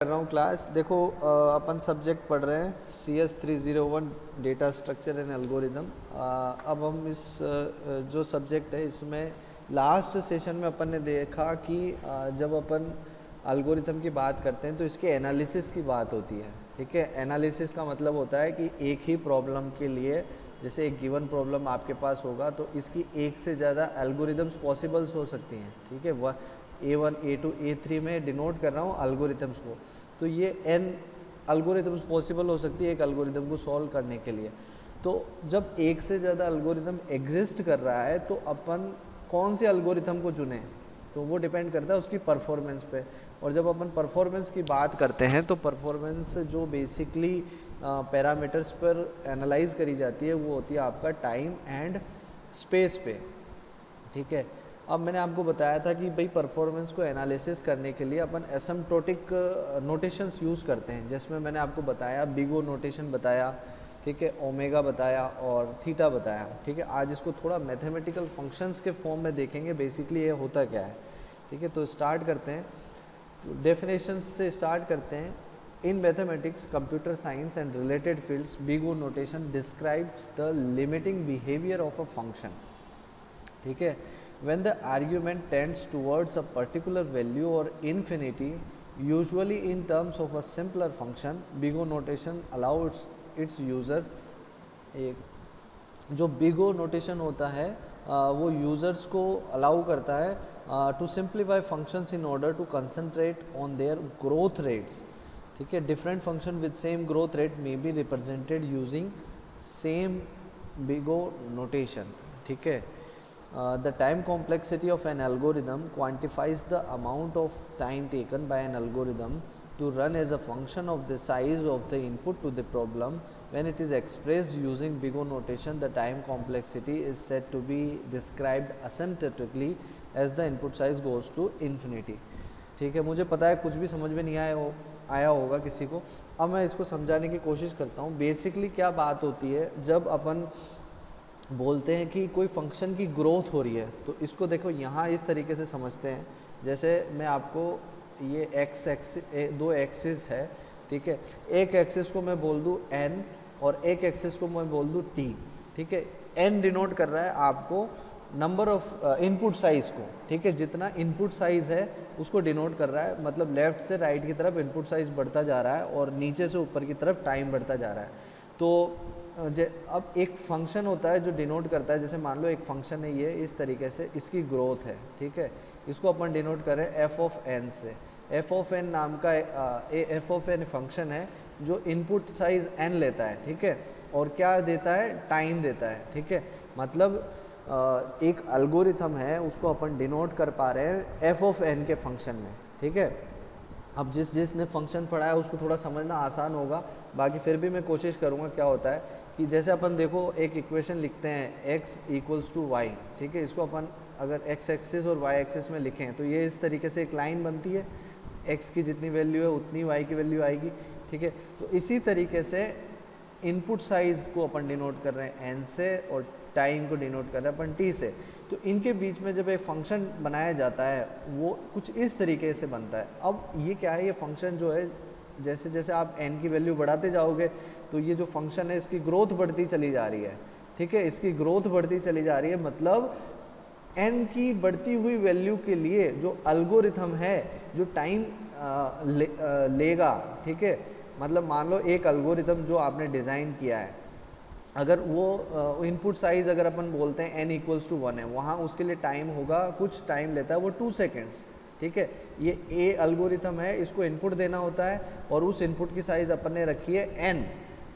कर रहा हूँ क्लास। देखो अपन सब्जेक्ट पढ़ रहे हैं CS301 data structure and algorithm. अब हम इस जो सब्जेक्ट है इसमें लास्ट सेशन में अपन ने देखा कि जब अपन एल्गोरिथम की बात करते हैं तो इसके एनालिसिस की बात होती है। ठीक है, एनालिसिस का मतलब होता है कि एक ही प्रॉब्लम के लिए, जैसे एक गिवन प्रॉब्लम आपके पास होगा तो इसकी एक से ज़्यादा एल्गोरिदम्स पॉसिबल्स हो सकती हैं। ठीक है, वह A1 A2 A3 में डिनोट कर रहा हूँ एल्गोरिथम्स को, तो ये n एल्गोरिथम्स पॉसिबल हो सकती है एक एल्गोरिथम को सॉल्व करने के लिए। तो जब एक से ज़्यादा एल्गोरिथम एग्जिस्ट कर रहा है तो अपन कौन से एल्गोरिथम को चुनें, तो वो डिपेंड करता है उसकी परफॉर्मेंस पे। और जब अपन परफॉर्मेंस की बात करते हैं तो परफॉर्मेंस जो बेसिकली पैरामीटर्स पर एनालाइज करी जाती है वो होती है आपका टाइम एंड स्पेस पे। ठीक है, अब मैंने आपको बताया था कि भाई परफॉर्मेंस को एनालिसिस करने के लिए अपन एसिम्प्टोटिक नोटेशंस यूज़ करते हैं, जिसमें मैंने आपको बताया बिग ओ नोटेशन बताया, ठीक है, ओमेगा बताया और थीटा बताया। ठीक है, आज इसको थोड़ा मैथमेटिकल फंक्शंस के फॉर्म में देखेंगे बेसिकली ये होता क्या है। ठीक है, तो स्टार्ट करते हैं, तो डेफिनेशंस से स्टार्ट करते हैं। In mathematics, computer science and related fields, big O notation describes the limiting behaviour of a function. ठीक है, when the argument tends towards a particular value or infinity, usually in terms of a simpler function, big O notation allows its user, एक जो big O notation होता है वो users को allow करता है to simplify functions in order to concentrate on their growth rates. ठीक है, different function with same growth rate may be represented using same big O notation. ठीक है, the time complexity of an algorithm quantifies the amount of time taken by an algorithm to run as a function of the size of the input to the problem. When it is expressed using big O notation, the time complexity is said to be described asymptotically as the input size goes to infinity. ठीक है, मुझे पता है कुछ भी समझ में नहीं आया होगा किसी को। अब मैं इसको समझाने की कोशिश करता हूँ। बेसिकली क्या बात होती है, जब अपन बोलते हैं कि कोई फंक्शन की ग्रोथ हो रही है तो इसको देखो यहाँ इस तरीके से समझते हैं। जैसे मैं आपको ये एक्स एक्सिस, दो एक्सिस है, ठीक है, एक एक्सिस को मैं बोल दूँ n और एक एक्सिस को मैं बोल दूँ t। ठीक है, n डिनोट कर रहा है आपको नंबर ऑफ इनपुट साइज़ को। ठीक है, जितना इनपुट साइज़ है उसको डिनोट कर रहा है, मतलब लेफ़्ट से राइट की तरफ इनपुट साइज़ बढ़ता जा रहा है और नीचे से ऊपर की तरफ टाइम बढ़ता जा रहा है। तो अब एक फंक्शन होता है जो डिनोट करता है, जैसे मान लो एक फंक्शन है ये इस तरीके से, इसकी ग्रोथ है। ठीक है, इसको अपन डिनोट करें एफ ऑफ एन से। एफ ऑफ एन नाम का एफ ऑफ एन फंक्शन है जो इनपुट साइज एन लेता है। ठीक है, और क्या देता है, टाइम देता है। ठीक है, मतलब एक एल्गोरिथम है उसको अपन डिनोट कर पा रहे हैं एफ ऑफ एन के फंक्शन में। ठीक है, अब जिसने फंक्शन पढ़ा है उसको थोड़ा समझना आसान होगा, बाकी फिर भी मैं कोशिश करूँगा। क्या होता है कि जैसे अपन देखो एक इक्वेशन लिखते हैं x इक्वल्स टू वाई। ठीक है, इसको अपन अगर x एक्सिस और y एक्सिस में लिखें तो ये इस तरीके से एक लाइन बनती है, x की जितनी वैल्यू है उतनी y की वैल्यू आएगी। ठीक है, तो इसी तरीके से इनपुट साइज़ को अपन डिनोट कर रहे हैं n से और टाइम को डिनोट कर रहे हैं अपन t से। तो इनके बीच में जब एक फंक्शन बनाया जाता है वो कुछ इस तरीके से बनता है। अब ये क्या है, ये फंक्शन जो है जैसे जैसे आप n की वैल्यू बढ़ाते जाओगे तो ये जो फंक्शन है इसकी ग्रोथ बढ़ती चली जा रही है। ठीक है, इसकी ग्रोथ बढ़ती चली जा रही है, मतलब n की बढ़ती हुई वैल्यू के लिए जो एल्गोरिथम है जो टाइम लेगा। ठीक है, मतलब मान लो एक एल्गोरिथम जो आपने डिज़ाइन किया है, अगर वो इनपुट साइज़ अगर अपन बोलते हैं n इक्वल्स टू 1 है, वहाँ उसके लिए टाइम होगा, कुछ टाइम लेता है वो 2 सेकेंड्स। ठीक है, ये ए एल्गोरिथम है, इसको इनपुट देना होता है और उस इनपुट की साइज़ अपन ने रखी है n।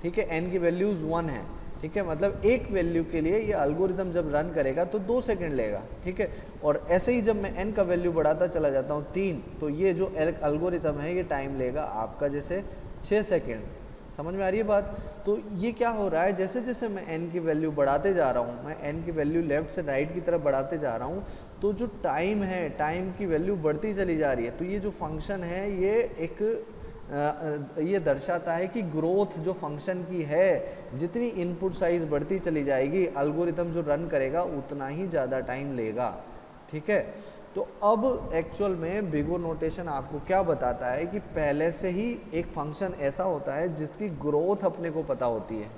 ठीक है, n की वैल्यूज़ 1 है। ठीक है, मतलब एक वैल्यू के लिए ये एल्गोरिथम जब रन करेगा तो 2 सेकेंड लेगा। ठीक है, और ऐसे ही जब मैं n का वैल्यू बढ़ाता चला जाता हूँ 3, तो ये जो एल्गोरिथम है ये टाइम लेगा आपका जैसे 6 सेकेंड। समझ में आ रही है बात? तो ये क्या हो रहा है, जैसे जैसे मैं n की वैल्यू बढ़ाते जा रहा हूँ, मैं n की वैल्यू लेफ़्ट से राइट की तरफ बढ़ाते जा रहा हूँ, तो जो टाइम है, टाइम की वैल्यू बढ़ती चली जा रही है। तो ये जो फंक्शन है ये एक ये दर्शाता है कि ग्रोथ जो फंक्शन की है, जितनी इनपुट साइज़ बढ़ती चली जाएगी एल्गोरिथम जो रन करेगा उतना ही ज़्यादा टाइम लेगा। ठीक है, तो अब एक्चुअल में बिग ओ नोटेशन आपको क्या बताता है कि पहले से ही एक फंक्शन ऐसा होता है जिसकी ग्रोथ अपने को पता होती है,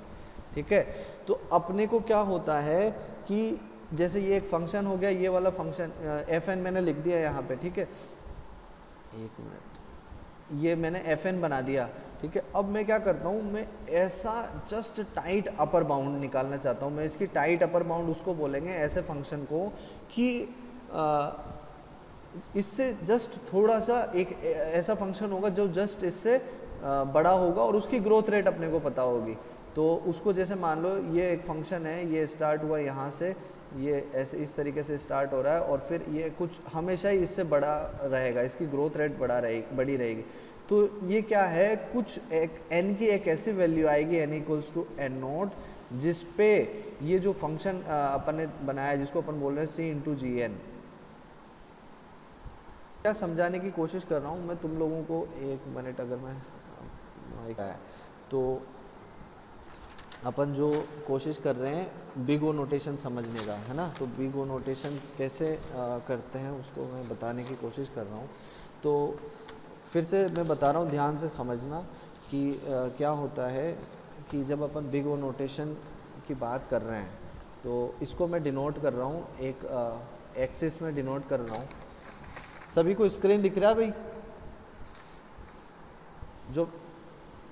ठीक है। तो अपने को क्या होता है कि जैसे ये एक फंक्शन हो गया, ये वाला फंक्शन एफ एन मैंने लिख दिया यहाँ पे, ठीक है, एक मिनट, ये मैंने एफ एन बना दिया, ठीक है। अब मैं क्या करता हूँ, मैं ऐसा जस्ट टाइट अपर बाउंड निकालना चाहता हूँ। मैं इसकी टाइट अपर बाउंड उसको बोलेंगे ऐसे फंक्शन को कि इससे जस्ट थोड़ा सा एक ऐसा फंक्शन होगा जो जस्ट इससे बड़ा होगा और उसकी ग्रोथ रेट अपने को पता होगी। तो उसको जैसे मान लो ये एक फंक्शन है, ये स्टार्ट हुआ यहाँ से, ये ऐसे इस तरीके से स्टार्ट हो रहा है और फिर ये कुछ हमेशा ही इससे बड़ा रहेगा, इसकी ग्रोथ रेट बड़ी रहेगी। तो ये क्या है, कुछ एक n की एक ऐसी वैल्यू आएगी n equals to n naught, जिस पे ये जो फंक्शन अपन ने बनाया जिसको अपन बोल रहे हैं c इंटू जी एन। क्या समझाने की कोशिश कर रहा हूँ मैं तुम लोगों को, एक मिनट, अगर मैं तो अपन जो कोशिश कर रहे हैं बिग ओ नोटेशन समझने का, है ना। तो बिग ओ नोटेशन कैसे करते हैं उसको मैं बताने की कोशिश कर रहा हूँ। तो फिर से मैं बता रहा हूँ, ध्यान से समझना कि क्या होता है कि जब अपन बिग ओ नोटेशन की बात कर रहे हैं तो इसको मैं डिनोट कर रहा हूँ, एक एक्सिस में डिनोट कर रहा हूँ। सभी को स्क्रीन दिख रहा है भाई जो,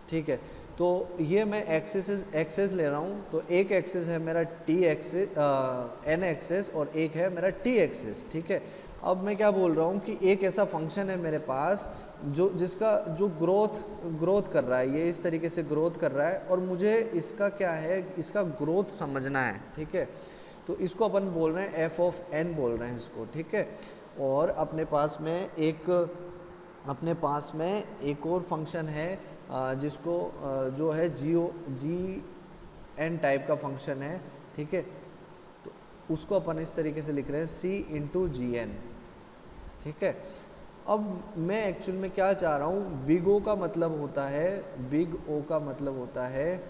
ठीक है। तो ये मैं एक्सेस ले रहा हूँ, तो एक एक्सेस है मेरा टी एक्सेस एन एक्सेस और एक है मेरा टी एक्सेस, ठीक है। अब मैं क्या बोल रहा हूँ कि एक ऐसा फंक्शन है मेरे पास जिसका जो ग्रोथ कर रहा है, ये इस तरीके से ग्रोथ कर रहा है और मुझे इसका क्या है, इसका ग्रोथ समझना है, ठीक है। तो इसको अपन बोल रहे हैं एफ ऑफ एन बोल रहे हैं इसको, ठीक है। और अपने पास में एक और फंक्शन है जिसको जो है जी एन टाइप का फंक्शन है, ठीक है। तो उसको अपन इस तरीके से लिख रहे हैं सी इंटू जी एन, ठीक है। अब मैं एक्चुअल में क्या चाह रहा हूँ, बिग ओ का मतलब होता है, बिग ओ का मतलब होता है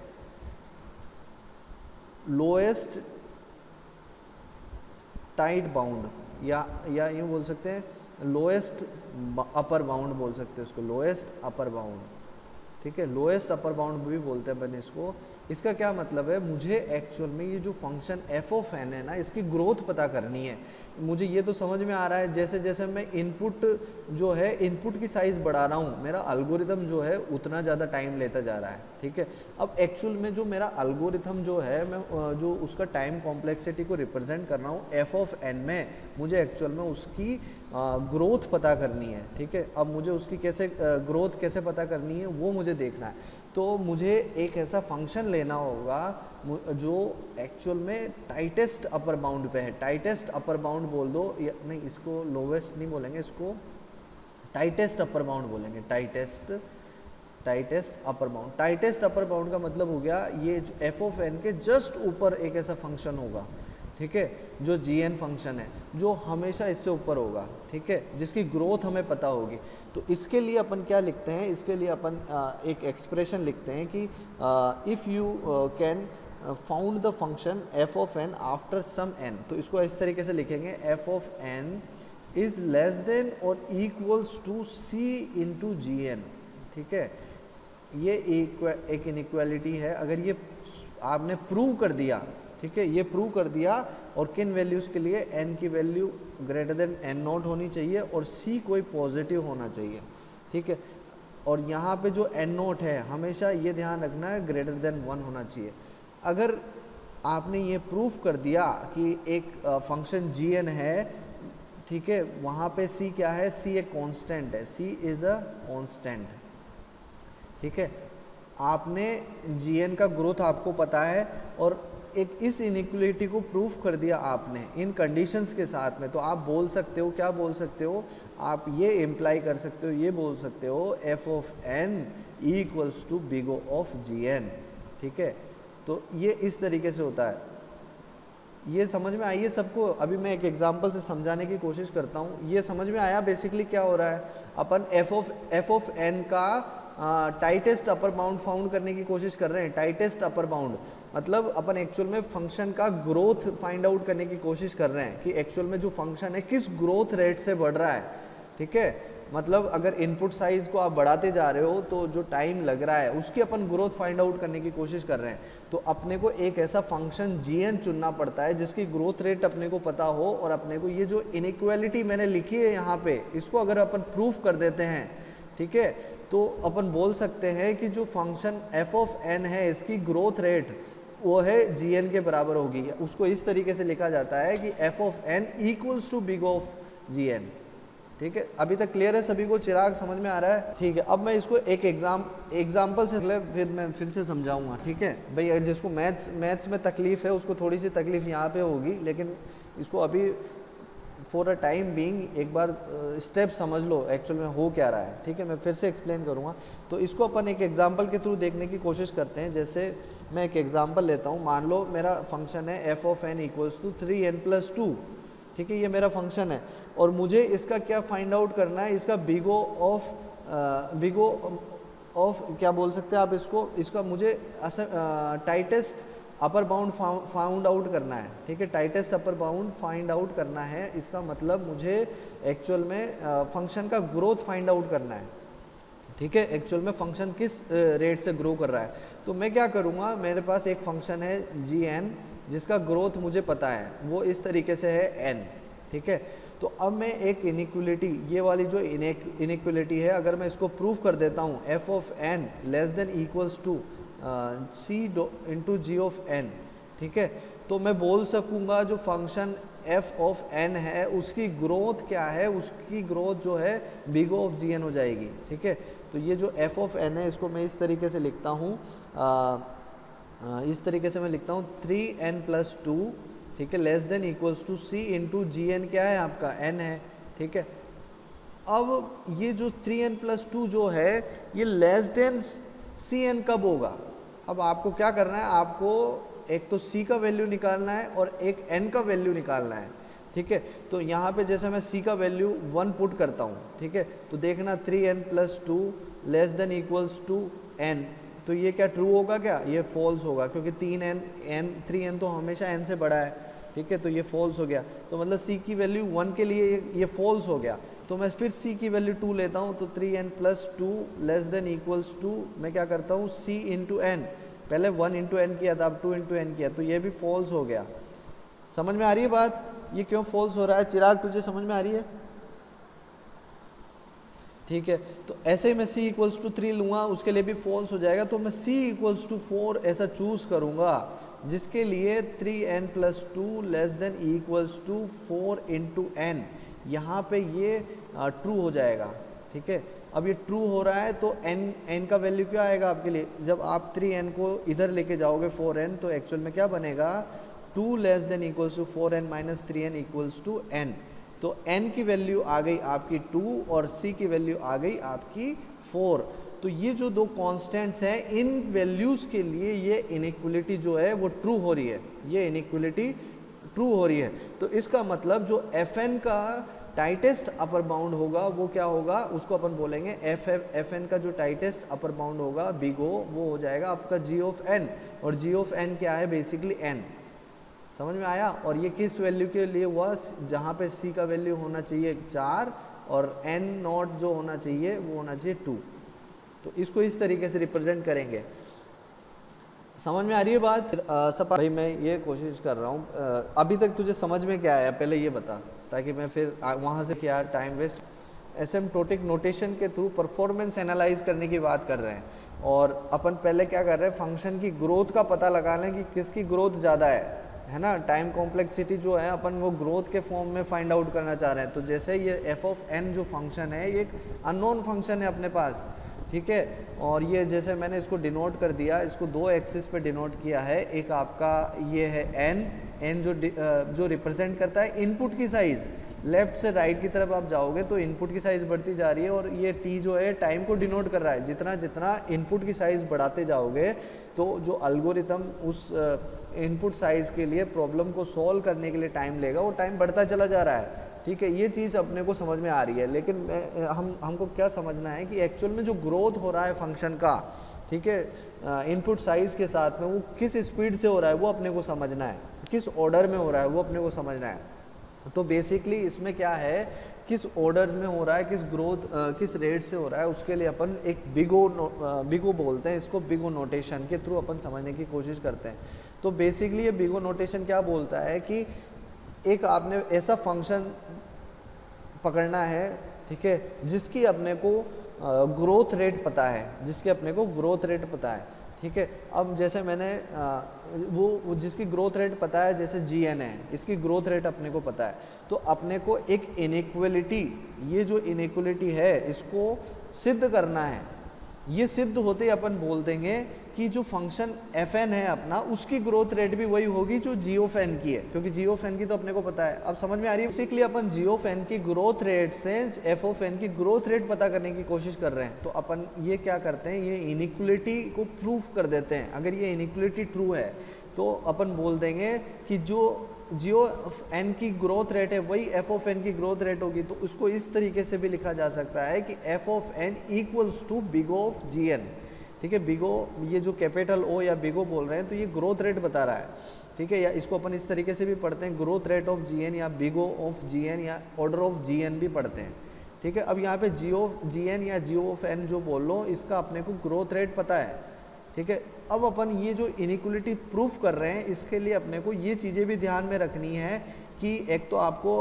लोएस्ट टाइट बाउंड, या यूँ बोल सकते हैं लोएस्ट अपर बाउंड बोल सकते हैं उसको, लोएस्ट अपर बाउंड, ठीक है। लोएस्ट अपर बाउंड भी बोलते हैं अपन इसको। इसका क्या मतलब है, मुझे एक्चुअल में ये जो फंक्शन एफ ऑफ एन है ना, इसकी ग्रोथ पता करनी है। मुझे ये तो समझ में आ रहा है जैसे जैसे मैं इनपुट जो है, इनपुट की साइज़ बढ़ा रहा हूँ, मेरा अल्गोरिथम जो है उतना ज़्यादा टाइम लेता जा रहा है, ठीक है। अब एक्चुअल में जो मेरा अल्गोरिथम जो है, मैं जो उसका टाइम कॉम्प्लेक्सिटी को रिप्रेजेंट कर रहा हूँ एफ ऑफ एन में, मुझे एक्चुअल में उसकी ग्रोथ पता करनी है, ठीक है। अब मुझे उसकी ग्रोथ कैसे पता करनी है वो मुझे देखना है। तो मुझे एक ऐसा फंक्शन लेना होगा जो एक्चुअल में टाइटेस्ट अपर बाउंड पे है। टाइटेस्ट अपर बाउंड बोल दो, या नहीं, इसको लोवेस्ट नहीं बोलेंगे, इसको टाइटेस्ट अपर बाउंड बोलेंगे। Tightest upper bound. Tightest upper bound का मतलब हो गया ये एफ ऑफ एन के जस्ट ऊपर एक ऐसा फंक्शन होगा, ठीक है, जो जी एन फंक्शन है, जो हमेशा इससे ऊपर होगा, ठीक है, जिसकी ग्रोथ हमें पता होगी। तो इसके लिए अपन क्या लिखते हैं, इसके लिए अपन एक एक्सप्रेशन लिखते हैं कि if you can found the function F of N after some N. तो इसको इस तरीके से लिखेंगे, F of N is less than और equals to C into G N, ठीक है। ये एक इनइक्वालिटी है, अगर ये आपने प्रूव कर दिया, ठीक है, ये प्रूव कर दिया, और किन वैल्यूज़ के लिए, n की value greater than n not होनी चाहिए और c कोई पॉजिटिव होना चाहिए, ठीक है। और यहाँ पे जो n नॉट है हमेशा ये ध्यान रखना है ग्रेटर देन 1 होना चाहिए। अगर आपने ये प्रूफ कर दिया कि एक फंक्शन gn है, ठीक है, वहाँ पे c क्या है, c एक कांस्टेंट है, c इज़ अ कांस्टेंट, ठीक है। आपने gn का ग्रोथ आपको पता है और एक इस इनइक्वालिटी को प्रूफ कर दिया आपने इन कंडीशंस के साथ में, तो आप बोल सकते हो, क्या बोल सकते हो, आप ये इम्प्लाई कर सकते हो, ये बोल सकते हो f of n equals to big O of g N, ठीक है। तो ये इस तरीके से होता है। ये समझ में आई है सबको? अभी मैं एक एग्जांपल से समझाने की कोशिश करता हूँ। ये समझ में आया बेसिकली क्या हो रहा है, अपन एफ ऑफ एन का टाइटेस्ट अपर बाउंड फाउंड करने की कोशिश कर रहे हैं, टाइटेस्ट अपर बाउंड। मतलब अपन एक्चुअल में फंक्शन का ग्रोथ फाइंड आउट करने की कोशिश कर रहे हैं कि एक्चुअल में जो फंक्शन है किस ग्रोथ रेट से बढ़ रहा है, ठीक है। मतलब अगर इनपुट साइज को आप बढ़ाते जा रहे हो तो जो टाइम लग रहा है उसकी अपन ग्रोथ फाइंड आउट करने की कोशिश कर रहे हैं। तो अपने को एक ऐसा फंक्शन gn चुनना पड़ता है जिसकी ग्रोथ रेट अपने को पता हो, और अपने को ये जो इनइक्वालिटी मैंने लिखी है यहाँ पे, इसको अगर अपन प्रूफ कर देते हैं, ठीक है, तो अपन बोल सकते हैं कि जो फंक्शन f ऑफ n है इसकी ग्रोथ रेट वो है gn के बराबर होगी। उसको इस तरीके से लिखा जाता है कि f of n equals to big of gn, ठीक है। अभी तक क्लियर है सभी को? चिराग समझ में आ रहा है? ठीक है। अब मैं इसको एक एग्जाम्पल से फिर मैं फिर से समझाऊंगा, ठीक है भाई। जिसको मैथ्स में तकलीफ है उसको थोड़ी सी तकलीफ यहाँ पे होगी, लेकिन इसको अभी फॉर अ टाइम बीइंग एक बार स्टेप समझ लो एक्चुअल में हो क्या रहा है, ठीक है। मैं फिर से एक्सप्लेन करूँगा। तो इसको अपन एक एग्जाम्पल के थ्रू देखने की कोशिश करते हैं। जैसे मैं एक एग्जाम्पल लेता हूँ, मान लो मेरा फंक्शन है f of n equals to 3n+2, ठीक है, ये मेरा फंक्शन है और मुझे इसका क्या फाइंड आउट करना है, इसका बिगो ऑफ क्या बोल सकते हैं आप इसको, इसका मुझे tightest upper bound found out करना है, ठीक है। Tightest upper bound find out करना है, इसका मतलब मुझे एक्चुअल में फंक्शन का ग्रोथ फाइंड आउट करना है, ठीक है। एक्चुअल में फंक्शन किस रेट से ग्रो कर रहा है। तो मैं क्या करूँगा, मेरे पास एक फंक्शन है gn जिसका ग्रोथ मुझे पता है, वो इस तरीके से है n, ठीक है। तो अब मैं एक इनइक्वलिटी, ये वाली जो इनइक्वलिटी है, अगर मैं इसको प्रूव कर देता हूँ f of n less than equals to c into g of n, ठीक है, तो मैं बोल सकूँगा जो फंक्शन f ऑफ n है उसकी ग्रोथ क्या है, उसकी ग्रोथ जो है बिग ऑफ gn हो जाएगी, ठीक है। तो ये जो f ऑफ n है इसको मैं इस तरीके से लिखता हूँ, इस तरीके से मैं लिखता हूँ 3n+2, ठीक है, less than equals to c into gn क्या है आपका n है, ठीक है। अब ये जो 3n+2 जो है ये लेस देन cn कब होगा? अब आपको क्या करना है, आपको एक तो c का वैल्यू निकालना है और एक n का वैल्यू निकालना है, ठीक है। तो यहाँ पे जैसे मैं c का वैल्यू 1 पुट करता हूँ, ठीक है, तो देखना 3n+2 less than equals to n, तो ये क्या ट्रू होगा क्या? ये फॉल्स होगा, क्योंकि 3n तो हमेशा n से बड़ा है, ठीक है, तो ये फॉल्स हो गया। तो मतलब c की वैल्यू 1 के लिए ये फॉल्स हो गया। तो मैं फिर c की वैल्यू 2 लेता हूँ, तो 3n+2 less than equals to, मैं क्या करता हूँ c इंटू n, पहले 1 इंटू n किया था, अब 2 इंटू n किया, तो ये भी फॉल्स हो गया। समझ में आ रही है बात? ये क्यों फॉल्स हो रहा है? चिराग तुझे समझ में आ रही है? ठीक है, तो ऐसे ही मैं c इक्वल्स टू 3 लूँगा, उसके लिए भी फॉल्स हो जाएगा। तो मैं c इक्वल्स टू 4 ऐसा चूज़ करूँगा जिसके लिए 3n+2 less than equals to 4 into n, यहाँ पे ये ट्रू हो जाएगा, ठीक है। अब ये ट्रू हो रहा है तो n का वैल्यू क्या आएगा आपके लिए? जब आप 3n को इधर लेके जाओगे 4n, तो एक्चुअल में क्या बनेगा, 2 less than equals to 4n minus 3n equals to n। तो n की वैल्यू आ गई आपकी 2 और c की वैल्यू आ गई आपकी 4। तो ये जो दो कांस्टेंट्स हैं, इन वैल्यूज़ के लिए ये इनइक्वलिटी जो है वो ट्रू हो रही है, ये इनइक्वलिटी ट्रू हो रही है। तो इसका मतलब जो fn का टाइटेस्ट अपर बाउंड होगा वो क्या होगा, उसको अपन बोलेंगे fn का जो टाइटेस्ट अपर बाउंड होगा बिग O, वो हो जाएगा आपका g ऑफ n, और g ऑफ n क्या है, बेसिकली n। समझ में आया? और ये किस वैल्यू के लिए हुआ, जहाँ पे c का वैल्यू होना चाहिए 4 और n नॉट जो होना चाहिए वो होना चाहिए 2। तो इसको इस तरीके से रिप्रेजेंट करेंगे। समझ में आ रही है बात? सपा भाई मैं ये कोशिश कर रहा हूँ, अभी तक तुझे समझ में क्या आया पहले ये बता, ताकि मैं फिर वहाँ से क्या टाइम वेस्ट। एसिम्प्टोटिक नोटेशन के थ्रू परफॉर्मेंस एनालाइज करने की बात कर रहे हैं, और अपन पहले क्या कर रहे हैं, फंक्शन की ग्रोथ का पता लगा लें कि किसकी ग्रोथ ज़्यादा है ना। टाइम कॉम्प्लेक्सिटी जो है अपन वो ग्रोथ के फॉर्म में फाइंड आउट करना चाह रहे हैं। तो जैसे ये f ऑफ n जो फंक्शन है ये एक अननोन फंक्शन है अपने पास, ठीक है। और ये जैसे मैंने इसको डिनोट कर दिया, इसको दो एक्सिस पे डिनोट किया है। एक आपका ये है n जो रिप्रेजेंट करता है इनपुट की साइज़। लेफ्ट से राइट की तरफ आप जाओगे तो इनपुट की साइज़ बढ़ती जा रही है, और ये t जो है टाइम को डिनोट कर रहा है। जितना जितना इनपुट की साइज़ बढ़ाते जाओगे तो जो एल्गोरिथम उस इनपुट साइज़ के लिए प्रॉब्लम को सॉल्व करने के लिए टाइम लेगा, वो टाइम बढ़ता चला जा रहा है। ठीक है, ये चीज़ अपने को समझ में आ रही है, लेकिन हमको क्या समझना है कि एक्चुअल में जो ग्रोथ हो रहा है फंक्शन का, ठीक है, इनपुट साइज के साथ में वो किस स्पीड से हो रहा है वो अपने को समझना है, किस ऑर्डर में हो रहा है वो अपने को समझना है। तो बेसिकली इसमें क्या है, किस ऑर्डर में हो रहा है, किस ग्रोथ किस रेट से हो रहा है, उसके लिए अपन एक बिगो बोलते हैं इसको, बिगो नोटेशन के थ्रू अपन समझने की कोशिश करते हैं। तो बेसिकली ये बिगो नोटेशन क्या बोलता है कि एक आपने ऐसा फंक्शन पकड़ना है, ठीक है, जिसकी अपने को ग्रोथ रेट पता है, जिसके अपने को ग्रोथ रेट पता है, ठीक है। अब जैसे मैंने वो जिसकी ग्रोथ रेट पता है, जैसे GN है, इसकी ग्रोथ रेट अपने को पता है, तो अपने को एक इनइक्वलिटी, ये जो इनइक्वलिटी है इसको सिद्ध करना है। ये सिद्ध होते ही अपन बोल देंगे कि जो फंक्शन fn है अपना, उसकी ग्रोथ रेट भी वही होगी जो g ऑफ n की है, क्योंकि g ऑफ n की तो अपने को पता है। अब समझ में आ रही है, basically upon g of n की ग्रोथ रेट से f ऑफ n की ग्रोथ रेट पता करने की कोशिश कर रहे हैं। तो अपन ये क्या करते हैं, ये इनइक्वलिटी को प्रूव कर देते हैं। अगर ये इनइक्वलिटी ट्रू है तो अपन बोल देंगे कि जो g ऑफ n की ग्रोथ रेट है वही f ऑफ n की ग्रोथ रेट होगी। तो उसको इस तरीके से भी लिखा जा सकता है कि f of n equals to big O of gn, ठीक है। बिगो, ये जो कैपिटल O या बिगो बोल रहे हैं, तो ये ग्रोथ रेट बता रहा है, ठीक है। या इसको अपन इस तरीके से भी पढ़ते हैं, ग्रोथ रेट ऑफ gn या बिगो ऑफ gn या ऑर्डर ऑफ gn भी पढ़ते हैं, ठीक है। अब यहाँ पे g ऑफ gn या g ऑफ n जो बोल लो, इसका अपने को ग्रोथ रेट पता है, ठीक है। अब अपन ये जो इनइक्वलिटी प्रूफ कर रहे हैं, इसके लिए अपने को ये चीज़ें भी ध्यान में रखनी है कि एक तो आपको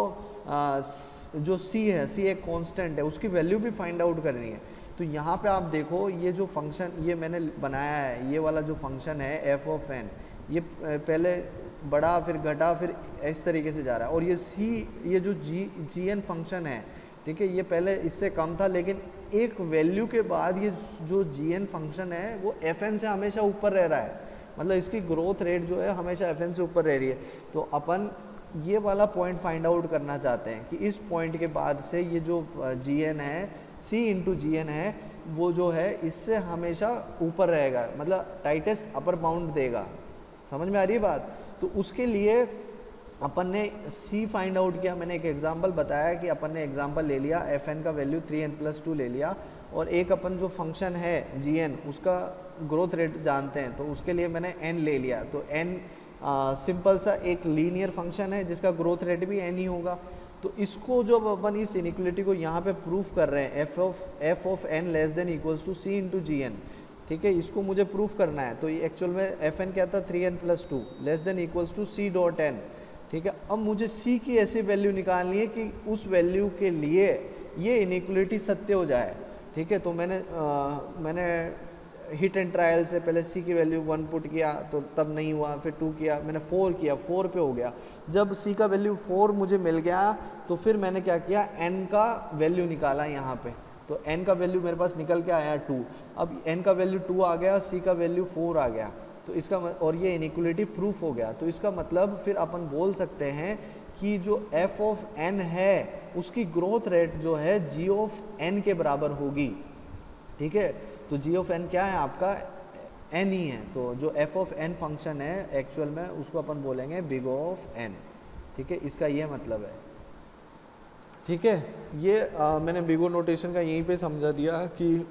जो c है, c एक कांस्टेंट है, उसकी वैल्यू भी फाइंड आउट करनी है। तो यहाँ पे आप देखो, ये जो फंक्शन ये मैंने बनाया है, ये वाला जो फंक्शन है f ऑफ n, ये पहले बड़ा फिर घटा फिर इस तरीके से जा रहा है। और ये c, ये जो gn फंक्शन है, ठीक है, ये पहले इससे कम था, लेकिन एक वैल्यू के बाद ये जो gn फंक्शन है वो fn से हमेशा ऊपर रह रहा है, मतलब इसकी ग्रोथ रेट जो है हमेशा fn से ऊपर रह रही है। तो अपन ये वाला पॉइंट फाइंड आउट करना चाहते हैं कि इस पॉइंट के बाद से ये जो gn है, c इंटू gn है, वो जो है इससे हमेशा ऊपर रहेगा, मतलब टाइटेस्ट अपर बाउंड देगा। समझ में आ रही है बात? तो उसके लिए अपन ने c फाइंड आउट किया। मैंने एक एग्जांपल बताया कि अपन ने एग्जांपल ले लिया, fn का वैल्यू 3n+2 ले लिया, और एक अपन जो फंक्शन है gn, उसका ग्रोथ रेट जानते हैं, तो उसके लिए मैंने n ले लिया। तो n सिंपल सा एक लीनियर फंक्शन है जिसका ग्रोथ रेट भी n ही होगा। तो इसको जब अपन इस इनइक्वलिटी को यहाँ पे प्रूफ कर रहे हैं, f of n less than equals to c into gn, ठीक है, इसको मुझे प्रूफ करना है। तो ये एक्चुअल में fn क्या था, 3n+2 less than equals to c dot n, ठीक है। अब मुझे c की ऐसी वैल्यू निकालनी है कि उस वैल्यू के लिए ये इनइक्वलिटी सत्य हो जाए, ठीक है। तो मैंने हिट एंड ट्रायल से पहले c की वैल्यू 1 पुट किया तो तब नहीं हुआ, फिर 2 किया, मैंने 4 किया, 4 पे हो गया। जब c का वैल्यू 4 मुझे मिल गया तो फिर मैंने क्या किया, n का वैल्यू निकाला यहाँ पे। तो n का वैल्यू मेरे पास निकल के आया 2। अब n का वैल्यू 2 आ गया, c का वैल्यू 4 आ गया, तो इसका और ये इनइक्वलिटी प्रूफ हो गया। तो इसका मतलब फिर अपन बोल सकते हैं कि जो f ऑफ n है उसकी ग्रोथ रेट जो है g ऑफ n के बराबर होगी, ठीक है। तो g ऑफ n क्या है आपका, n ही है। तो जो f ऑफ n फंक्शन है एक्चुअल में उसको अपन बोलेंगे बिग ऑफ n, ठीक है, इसका ये मतलब है, ठीक है। ये मैंने बिगो नोटेशन का यहीं पे समझा दिया कि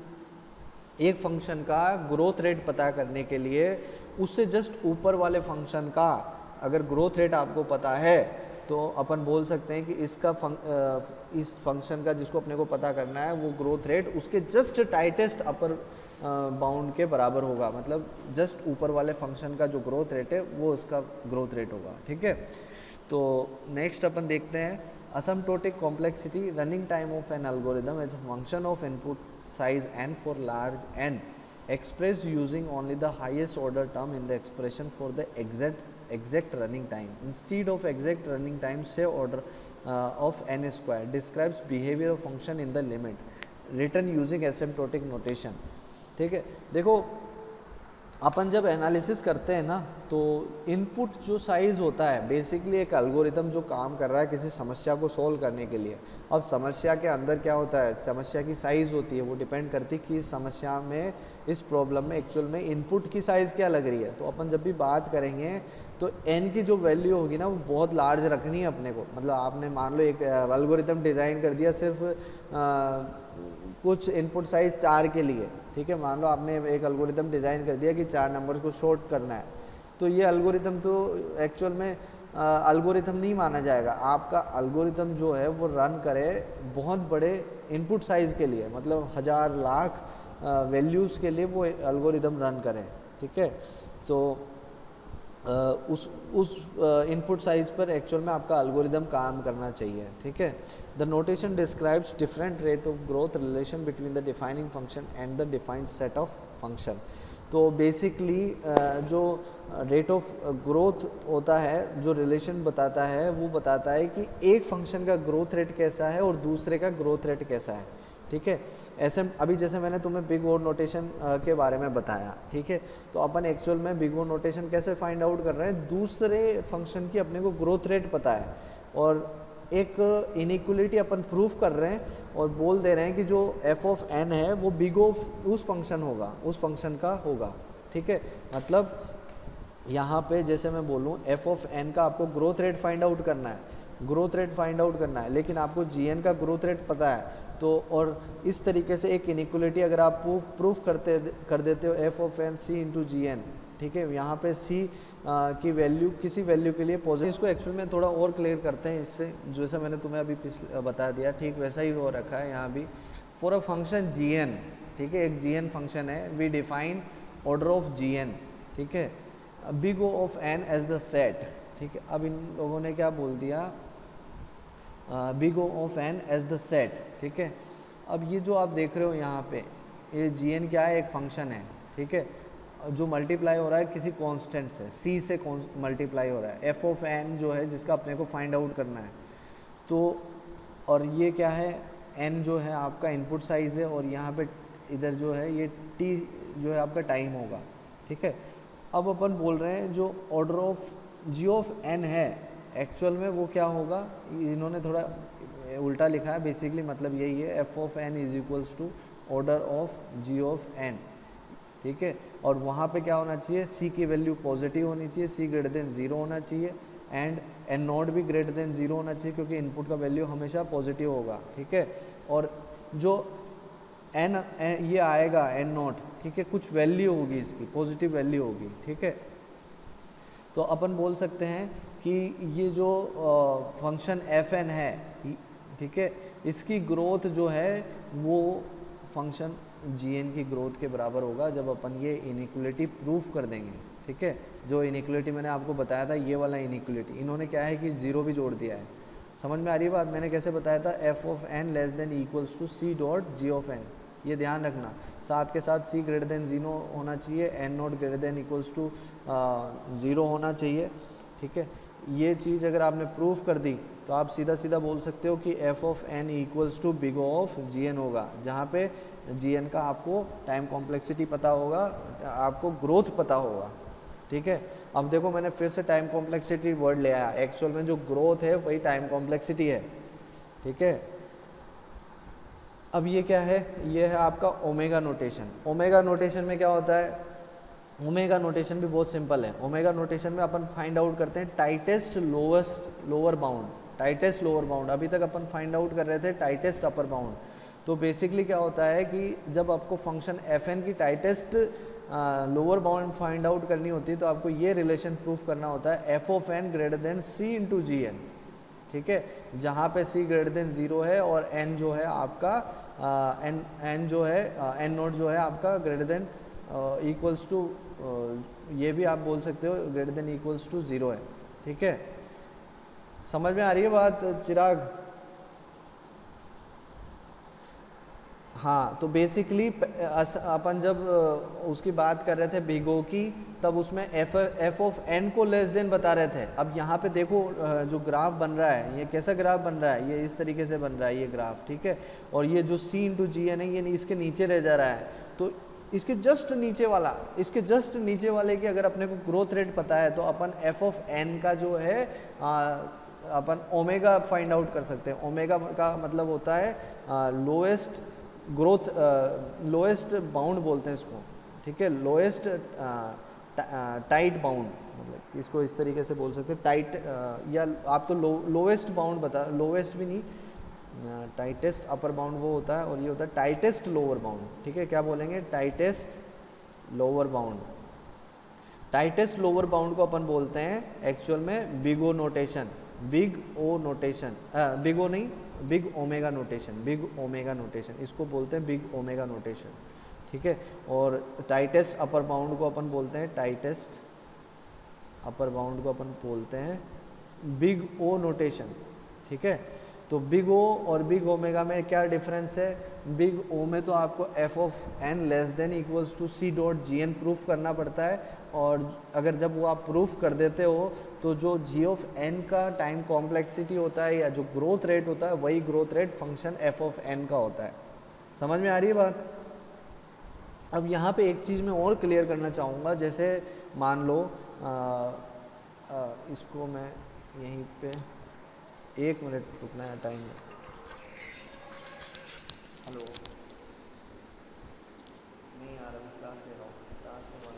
एक फंक्शन का ग्रोथ रेट पता करने के लिए उससे जस्ट ऊपर वाले फंक्शन का अगर ग्रोथ रेट आपको पता है तो अपन बोल सकते हैं कि इस फंक्शन का जिसको अपने को पता करना है वो ग्रोथ रेट उसके जस्ट टाइटेस्ट अपर बाउंड के बराबर होगा, मतलब जस्ट ऊपर वाले फंक्शन का जो ग्रोथ रेट है वो उसका ग्रोथ रेट होगा, ठीक है। तो नेक्स्ट अपन देखते हैं asymptotic complexity running time of an algorithm as a function of input size n for large n expressed using only the highest order term in the expression for the exact running time instead of exact running time say order of n square describes behavior of function in the limit written using asymptotic notation, ठीक है। देखो अपन जब analysis करते हैं ना, तो input जो size होता है बेसिकली एक एल्गोरिथम जो काम कर रहा है किसी समस्या को सोल्व करने के लिए। अब समस्या के अंदर क्या होता है, समस्या की साइज़ होती है, वो डिपेंड करती है कि इस समस्या में, इस प्रॉब्लम में एक्चुअल में इनपुट की साइज़ क्या लग रही है। तो अपन जब भी बात करेंगे तो n की जो वैल्यू होगी ना वो बहुत लार्ज रखनी है अपने को। मतलब आपने मान लो एक एल्गोरिथम डिज़ाइन कर दिया सिर्फ कुछ इनपुट साइज़ 4 के लिए, ठीक है। मान लो आपने एक एल्गोरिथम डिज़ाइन कर दिया कि 4 नंबर्स को शॉर्ट करना है, तो ये एल्गोरिथम तो एक्चुअल में एल्गोरिथम नहीं माना जाएगा। आपका एल्गोरिथम जो है वो रन करे बहुत बड़े इनपुट साइज़ के लिए, मतलब 1000 लाख वैल्यूज़ के लिए वो एल्गोरिथम रन करें, ठीक है। तो उस इनपुट साइज़ पर एक्चुअल में आपका एल्गोरिदम काम करना चाहिए, ठीक है। The notation describes different rate of growth relation between the defining function and the defined set of function. तो बेसिकली जो रेट ऑफ ग्रोथ होता है, जो रिलेशन बताता है, वो बताता है कि एक फंक्शन का ग्रोथ रेट कैसा है और दूसरे का ग्रोथ रेट कैसा है, ठीक है। ऐसे अभी जैसे मैंने तुम्हें बिग ओ नोटेशन के बारे में बताया, ठीक है। तो अपन एक्चुअल में बिग ओ नोटेशन कैसे फाइंड आउट कर रहे हैं, दूसरे फंक्शन की अपने को ग्रोथ रेट पता है और एक इनइक्वलिटी अपन प्रूफ कर रहे हैं और बोल दे रहे हैं कि जो एफ ऑफ एन है वो बिग ओ उस फंक्शन होगा, उस फंक्शन का होगा, ठीक है। मतलब यहाँ पे जैसे मैं बोलूँ एफ ऑफ एन का आपको ग्रोथ रेट फाइंड आउट करना है, ग्रोथ रेट फाइंड आउट करना है, लेकिन आपको जी एन का ग्रोथ रेट पता है। तो और इस तरीके से एक इनइक्वलिटी अगर आप प्रूफ कर देते हो f of n c into G N, ठीक है। यहाँ पे सी की वैल्यू किसी वैल्यू के लिए पॉजिटिव, इसको एक्चुअल में थोड़ा और क्लियर करते हैं इससे, जैसे मैंने तुम्हें अभी बता दिया ठीक वैसा ही हो रखा है यहाँ भी। For a function g N, ठीक है, एक जी एन फंक्शन है, we define order of g N, ठीक है, big O of n as the set, ठीक है। अब इन लोगों ने क्या बोल दिया, big O of n as the set, ठीक है। अब ये जो आप देख रहे हो यहाँ पे, ये जी एन क्या है, एक फंक्शन है, ठीक है, जो मल्टीप्लाई हो रहा है किसी कांस्टेंट से, सी से मल्टीप्लाई हो रहा है। एफ ऑफ एन जो है जिसका अपने को फाइंड आउट करना है, तो और ये क्या है, एन जो है आपका इनपुट साइज़ है और यहाँ पे इधर जो है ये टी जो है आपका टाइम होगा, ठीक है। अब अपन बोल रहे हैं जो order of g of n है एक्चुअल में वो क्या होगा, इन्होंने थोड़ा उल्टा लिखा है, बेसिकली मतलब यही है, f of n is equals to order of g of n, ठीक है। और वहाँ पे क्या होना चाहिए, सी की वैल्यू पॉजिटिव होनी चाहिए, सी ग्रेटर देन 0 होना चाहिए एंड एन नॉट भी ग्रेटर देन 0 होना चाहिए, क्योंकि इनपुट का वैल्यू हमेशा पॉजिटिव होगा, ठीक है। और जो एन ये आएगा एन नॉट, ठीक है, कुछ वैल्यू होगी इसकी, पॉजिटिव वैल्यू होगी, ठीक है। तो अपन बोल सकते हैं कि ये जो फंक्शन एफ एन है, ठीक है, इसकी ग्रोथ जो है वो फंक्शन जी एन की ग्रोथ के बराबर होगा जब अपन ये इनइक्वलिटी प्रूफ कर देंगे, ठीक है। जो इनइक्वलिटी मैंने आपको बताया था, ये वाला इनइक्वलिटी, इन्होंने क्या है कि 0 भी जोड़ दिया है। समझ में आ रही है बात, मैंने कैसे बताया था, f of n less than equals to c dot g of n, ये ध्यान रखना। साथ के साथ सी ग्रेटर देन 0 होना चाहिए, n naught greater than equals to 0 होना चाहिए, ठीक है। ये चीज़ अगर आपने प्रूफ कर दी तो आप सीधा सीधा बोल सकते हो कि f of n equals to big O of g n होगा, जहाँ पे जी एन का आपको टाइम कॉम्प्लेक्सिटी पता होगा, आपको ग्रोथ पता होगा, ठीक है। अब देखो मैंने फिर से टाइम कॉम्प्लेक्सिटी वर्ड ले आया, एक्चुअल में जो ग्रोथ है वही टाइम कॉम्प्लेक्सिटी है, ठीक है। अब ये क्या है, ये है आपका ओमेगा नोटेशन। ओमेगा नोटेशन में क्या होता है, ओमेगा नोटेशन भी बहुत सिंपल है। ओमेगा नोटेशन में अपन फाइंड आउट करते हैं tightest lower bound, tightest lower bound. अभी तक अपन फाइंड आउट कर रहे थे टाइटेस्ट अपर बाउंड। तो बेसिकली क्या होता है कि जब आपको फंक्शन एफ एन की tightest lower bound find out करनी होती है तो आपको ये रिलेशन प्रूफ करना होता है, f of n greater than c into G N, ठीक है, जहाँ पे सी ग्रेटर देन 0 है और एन जो है आपका एन जो है एन नोट जो है आपका ग्रेटर देन इक्वल्स टू, ये भी आप बोल सकते हो ग्रेटर देन इक्वल्स टू 0 है, ठीक है। समझ में आ रही है बात चिराग? हाँ, तो बेसिकली अपन जब उसकी बात कर रहे थे बिग ओ की, तब उसमें एफ ऑफ एन को लेस देन बता रहे थे। अब यहाँ पे देखो जो ग्राफ बन रहा है, ये कैसा ग्राफ बन रहा है, ये इस तरीके से बन रहा है ये ग्राफ, ठीक है। और ये जो सी इंटू जी एन है ये इसके नीचे रह जा रहा है, तो इसके जस्ट नीचे वाला, इसके जस्ट नीचे वाले की अगर अपने को ग्रोथ रेट पता है तो अपन एफ ऑफ एन का जो है अपन ओमेगा फाइंड आउट कर सकते हैं। ओमेगा का मतलब होता है लोएस्ट ग्रोथ, लोएस्ट बाउंड बोलते हैं इसको, ठीक है, लोएस्ट टाइट बाउंड, मतलब इसको इस तरीके से बोल सकते हैं टाइट, या आप तो लोएस्ट बाउंड बता, लोएस्ट भी नहीं, टाइटेस्ट अपर बाउंड वो होता है और ये होता है टाइटेस्ट लोअर बाउंड, ठीक है, क्या बोलेंगे, tightest lower bound. Tightest lower bound को अपन बोलते हैं एक्चुअल में big O notation, big O notation, big O नहीं, big omega notation, big omega notation, इसको बोलते हैं बिग ओमेगा नोटेशन, ठीक है। और टाइटेस्ट अपर बाउंड को अपन बोलते हैं, टाइटेस्ट अपर बाउंड को अपन बोलते हैं बिग ओ नोटेशन, ठीक है। तो बिग ओ और बिग ओमेगा में क्या डिफरेंस है, बिग ओ में तो आपको f of n less than equals to c dot g n proof करना पड़ता है, और अगर जब वो आप प्रूफ कर देते हो तो जो जी ऑफ एन का टाइम कॉम्प्लेक्सिटी होता है या जो ग्रोथ रेट होता है वही growth rate function F of n का होता है। समझ में आ रही है बात। अब यहाँ पे एक चीज़ मैं और क्लियर करना चाहूँगा, जैसे मान लो इसको मैं यहीं पे 1 मिनट रुकना है टाइम में। हेलो, नहीं आ रहा, क्लास ले रहा हूँ, क्लास के बाद।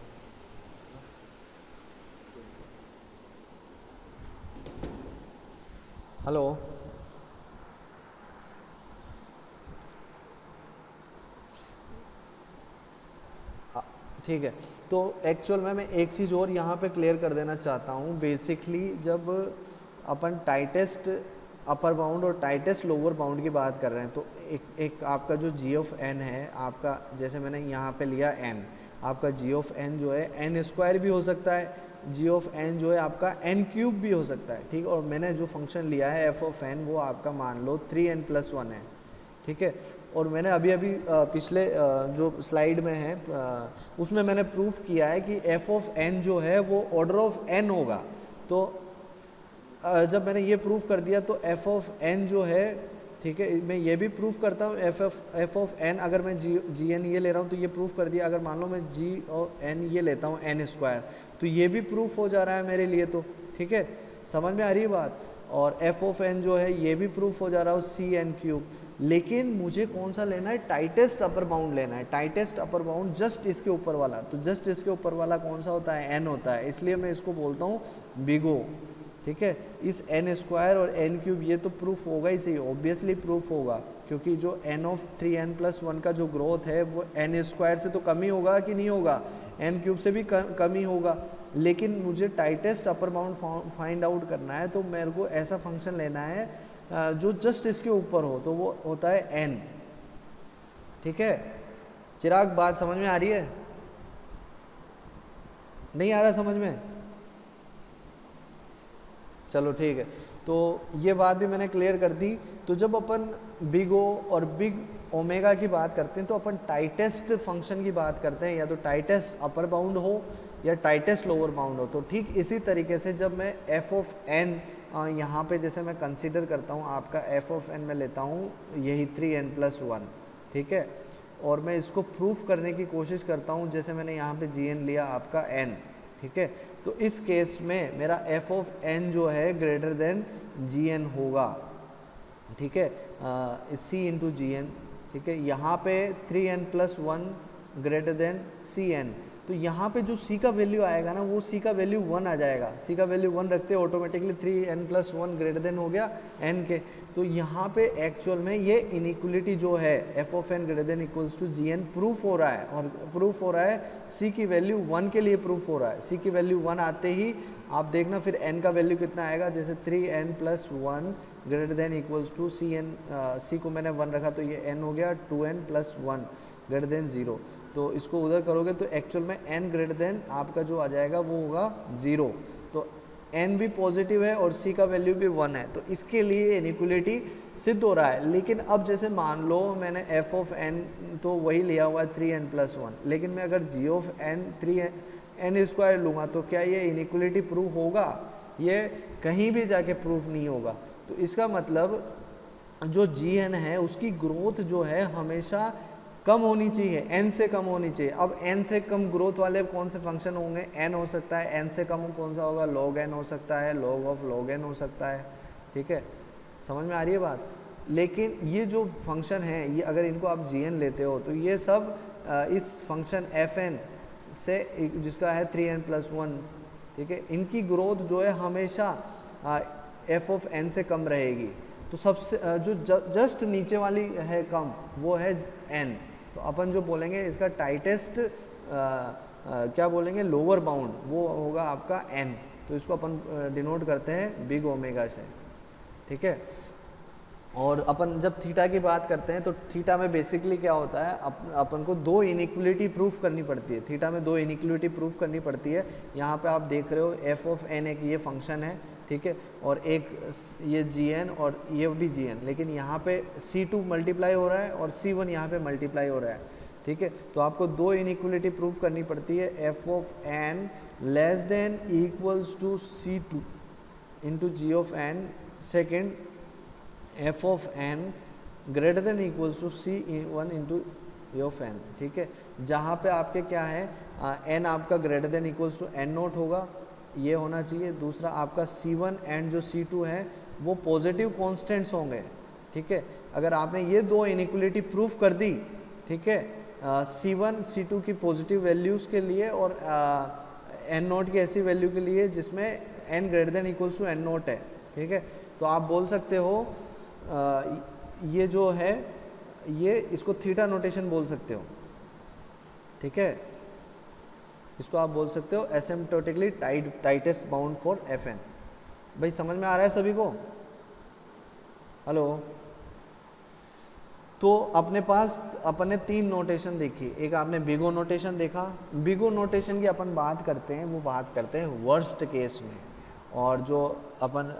हेलो, ठीक है। तो एक्चुअल में मैं एक चीज़ और यहाँ पे क्लियर कर देना चाहता हूँ। बेसिकली जब अपन टाइटेस्ट अपर बाउंड और टाइटेस्ट लोअर बाउंड की बात कर रहे हैं तो एक आपका जो जी ऑफ एन है आपका, जैसे मैंने यहाँ पे लिया एन, आपका जी ऑफ एन जो है एन स्क्वायर भी हो सकता है, जी ऑफ एन जो है आपका एन क्यूब भी हो सकता है, ठीक। और मैंने जो फंक्शन लिया है एफ ऑफ एन वो आपका मान लो 3n+1 है, ठीक है। और मैंने अभी पिछले जो स्लाइड में है उसमें मैंने प्रूफ किया है कि एफ ऑफ एन जो है वो ऑर्डर ऑफ एन होगा। तो जब मैंने ये प्रूफ कर दिया तो एफ ऑफ एन जो है, ठीक है, मैं ये भी प्रूफ करता हूँ एफ ऑफ एन, अगर मैं जी एन ये ले रहा हूँ तो ये प्रूफ कर दिया। अगर मान लो मैं जी और एन ये लेता हूँ एन स्क्वायर तो ये भी प्रूफ हो जा रहा है मेरे लिए, तो ठीक है, समझ में आ रही है बात। और एफ ऑफ एन जो है ये भी प्रूफ हो जा रहा है सी एन क्यूब। लेकिन मुझे कौन सा लेना है, टाइटेस्ट अपर बाउंड लेना है, टाइटेस्ट अपर बाउंड जस्ट इसके ऊपर वाला। तो जस्ट इसके ऊपर वाला कौन सा होता है, एन होता है, इसलिए मैं इसको बोलता हूँ बिग ओ, ठीक है। इस एन स्क्वायर और एन क्यूब ये तो प्रूफ होगा ही सही, ऑब्वियसली प्रूफ होगा, क्योंकि जो एन ऑफ 3n+1 का जो ग्रोथ है वो एन स्क्वायर से तो कम ही होगा कि नहीं होगा, एन क्यूब से भी कम ही होगा। लेकिन मुझे tightest upper bound find out करना है तो मेरे को ऐसा फंक्शन लेना है जो जस्ट इसके ऊपर हो, तो वो होता है एन, ठीक है। चिराग बात समझ में आ रही है, नहीं आ रहा समझ में, चलो ठीक है। तो ये बात भी मैंने क्लियर कर दी। तो जब अपन बिग ओ और बिग ओमेगा की बात करते हैं तो अपन टाइटेस्ट फंक्शन की बात करते हैं, या तो टाइटेस्ट अपर बाउंड हो या टाइटेस्ट लोअर बाउंड हो। तो ठीक इसी तरीके से जब मैं एफ ऑफ एन यहाँ पे जैसे मैं कंसीडर करता हूँ आपका एफ ऑफ एन में लेता हूँ यही 3n+1, ठीक है, और मैं इसको प्रूफ करने की कोशिश करता हूँ, जैसे मैंने यहाँ पे जी एन लिया आपका एन, ठीक है। तो इस केस में मेरा एफ ऑफ एन जो है ग्रेटर देन जी एन होगा, ठीक है, सी इंटू जी एन, ठीक है। यहाँ पे 3n+1 greater than C N, तो यहाँ पे जो c का वैल्यू आएगा ना वो c का वैल्यू 1 आ जाएगा, c का वैल्यू 1 रखते ऑटोमेटिकली 3n+1 ग्रेटर देन हो गया n के। तो यहाँ पे एक्चुअल में ये इनइक्वलिटी जो है f of n greater than equals to g n proof हो रहा है, और प्रूफ हो रहा है c की वैल्यू 1 के लिए प्रूफ हो रहा है। c की वैल्यू 1 आते ही आप देखना फिर n का वैल्यू कितना आएगा, जैसे 3n+1 greater than equals to c को मैंने 1 रखा तो ये n हो गया 2n+1 ग्रेटर देन 0। तो इसको उधर करोगे तो एक्चुअल में n ग्रेटर देन आपका जो आ जाएगा वो होगा 0। तो n भी पॉजिटिव है और c का वैल्यू भी 1 है, तो इसके लिए इनइक्वलिटी सिद्ध हो रहा है। लेकिन अब जैसे मान लो मैंने f ऑफ n तो वही लिया हुआ है 3n+1, लेकिन मैं अगर g ऑफ n 3n² लूँगा तो क्या ये इनइक्वलिटी प्रूफ होगा, ये कहीं भी जाके प्रूफ नहीं होगा। तो इसका मतलब जो जी एन है उसकी ग्रोथ जो है हमेशा कम होनी चाहिए, n से कम होनी चाहिए। अब n से कम ग्रोथ वाले कौन से फंक्शन होंगे, n हो सकता है, n से कम कौन सा होगा, log n हो सकता है, log ऑफ log n हो सकता है, ठीक है, समझ में आ रही है बात। लेकिन ये जो फंक्शन है ये अगर इनको आप gn लेते हो तो ये सब इस फंक्शन fn से जिसका है 3n+1, ठीक है, इनकी ग्रोथ जो है हमेशा f ऑफ n से कम रहेगी। तो सबसे जो जस्ट नीचे वाली है कम वो है n, तो अपन जो बोलेंगे इसका टाइटेस्ट क्या बोलेंगे, लोअर बाउंड, वो होगा आपका n। तो इसको अपन डिनोट करते हैं बिग ओमेगा से, ठीक है। और अपन जब थीटा की बात करते हैं तो थीटा में बेसिकली क्या होता है, अपन को दो इनइक्वलिटी प्रूफ करनी पड़ती है। थीटा में दो इनइक्वलिटी प्रूफ करनी पड़ती है। यहाँ पे आप देख रहे हो f ऑफ n एक ये फंक्शन है, ठीक है, और एक ये gn और ये भी gn, लेकिन यहाँ पे c2 मल्टीप्लाई हो रहा है और c1 यहाँ पे मल्टीप्लाई हो रहा है, ठीक है। तो आपको दो इनइक्वलिटी प्रूफ करनी पड़ती है, f of n less than equals to c2 into g of n, second f of n greater than equals to c1 into e of n, ठीक है। जहाँ पे आपके क्या है n आपका greater than equals to n naught होगा, ये होना चाहिए। दूसरा आपका c1 एंड जो c2 है वो पॉजिटिव कॉन्स्टेंट्स होंगे, ठीक है। अगर आपने ये दो इनइक्वलिटी प्रूफ कर दी, ठीक है, c1 c2 की पॉजिटिव वैल्यूज़ के लिए और n नोट की ऐसी वैल्यू के लिए जिसमें n greater than equals to n naught है, ठीक है, तो आप बोल सकते हो ये जो है ये इसको थीटा नोटेशन बोल सकते हो, ठीक है। इसको आप बोल सकते हो एसिम्प्टोटिकली टाइटेस्ट बाउंड फॉर fn। भाई समझ में आ रहा है सभी को, हेलो। तो अपने पास अपन ने तीन नोटेशन देखी, एक आपने बिगो नोटेशन देखा। बिगो नोटेशन की अपन बात करते हैं, वो बात करते हैं वर्स्ट केस में, और जो अपन